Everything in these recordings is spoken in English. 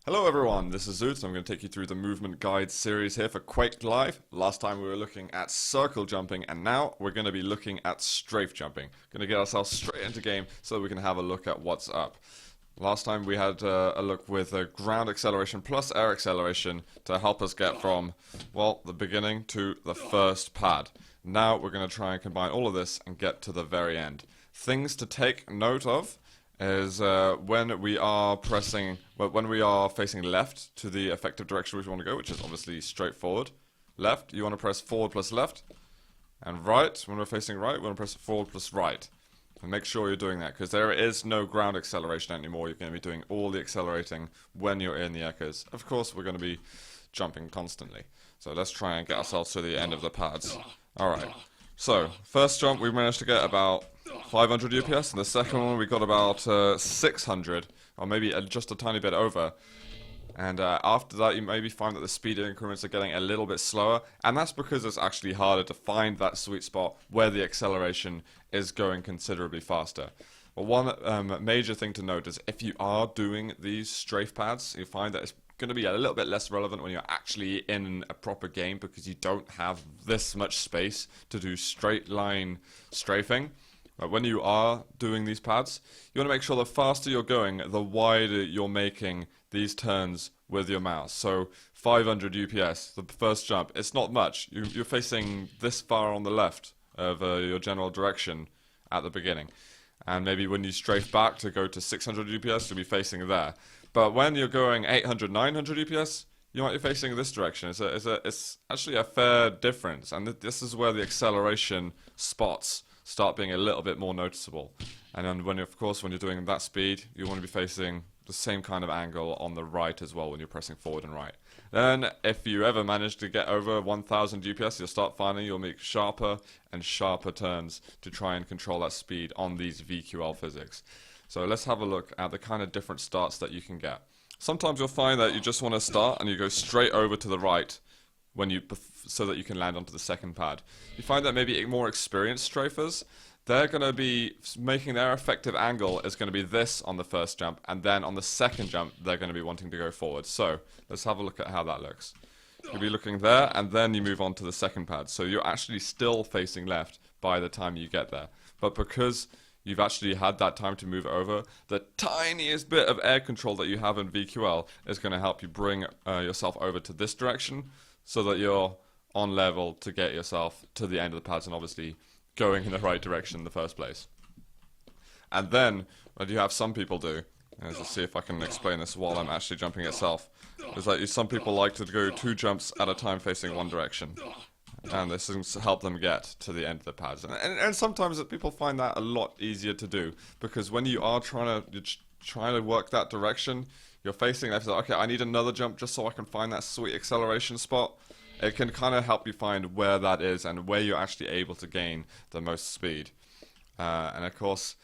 Hello everyone, this is Zoot. I'm going to take you through the movement guide series here for Quake Live. Last time we were looking at circle jumping, and now we're going to be looking at strafe jumping. Going to get ourselves straight into game so we can have a look at what's up. Last time we had a look with ground acceleration plus air acceleration to help us get from, well, the beginning to the first pad. Now we're going to try and combine all of this and get to the very end. Things to take note of is when we are facing left to the effective direction we want to go, which is obviously straight forward. Left, you want to press forward plus left. And right, when we're facing right, we want to press forward plus right. And make sure you're doing that, because there is no ground acceleration anymore. You're going to be doing all the accelerating when you're in the echoes. Of course, we're going to be jumping constantly. So let's try and get ourselves to the end of the pads. Alright, so first jump we managed to get about 500 UPS, and the second one we got about 600, or maybe just a tiny bit over. And after that you maybe find that the speed increments are getting a little bit slower, and that's because it's actually harder to find that sweet spot where the acceleration is going considerably faster. But one major thing to note is if you are doing these strafe pads, you find that it's going to be a little bit less relevant when you're actually in a proper game, because you don't have this much space to do straight line strafing. But when you are doing these pads, you want to make sure the faster you're going, the wider you're making these turns with your mouse. So 500 UPS, the first jump, it's not much. You're facing this far on the left of your general direction at the beginning. And maybe when you strafe back to go to 600 UPS, you'll be facing there. But when you're going 800, 900 UPS, you might be facing this direction. It's actually a fair difference. And this is where the acceleration spots start being a little bit more noticeable. And then of course when you're doing that speed, you want to be facing the same kind of angle on the right as well when you're pressing forward and right. Then if you ever manage to get over 1000 UPS, you'll start finding you'll make sharper and sharper turns to try and control that speed on these VQL physics. So let's have a look at the kind of different starts that you can get. Sometimes you'll find that you just want to start and you go straight over to the right so that you can land onto the second pad. You find that maybe more experienced strafers, they're going to be making their effective angle is going to be this on the first jump, and then on the second jump they're going to be wanting to go forward. So let's have a look at how that looks. You'll be looking there, and then you move on to the second pad. So you're actually still facing left by the time you get there. But because you've actually had that time to move over, the tiniest bit of air control that you have in VQL is going to help you bring yourself over to this direction, so that you're on level to get yourself to the end of the pads and obviously going in the right direction in the first place. And then what you have some people do, let's just see if I can explain this while I'm actually jumping itself, is that some people like to go 2 jumps at a time facing one direction. And this seems to help them get to the end of the pads. And sometimes people find that a lot easier to do, because when you are trying to work that direction, you're facing left, okay, I need another jump just so I can find that sweet acceleration spot. It can kind of help you find where that is and where you're actually able to gain the most speed. And of course,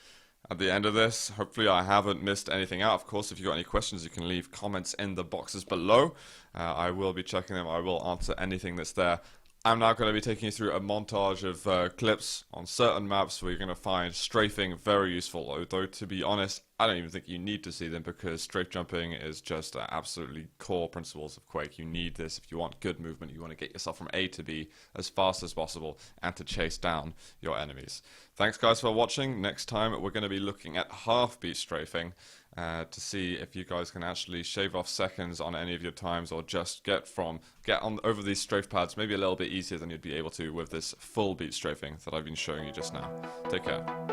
at the end of this, hopefully I haven't missed anything out. Of course, if you've got any questions, you can leave comments in the boxes below. I will be checking them. I will answer anything that's there. I'm now going to be taking you through a montage of clips on certain maps where you're going to find strafing very useful, although to be honest, I don't even think you need to see them, because strafe jumping is just absolutely core principles of Quake. You need this if you want good movement. You want to get yourself from A to B as fast as possible and to chase down your enemies. Thanks guys for watching. Next time we're going to be looking at half-beat strafing to see if you guys can actually shave off seconds on any of your times, or just get on over these strafe pads maybe a little bit easier than you'd be able to with this full beat strafing that I've been showing you just now. Take care.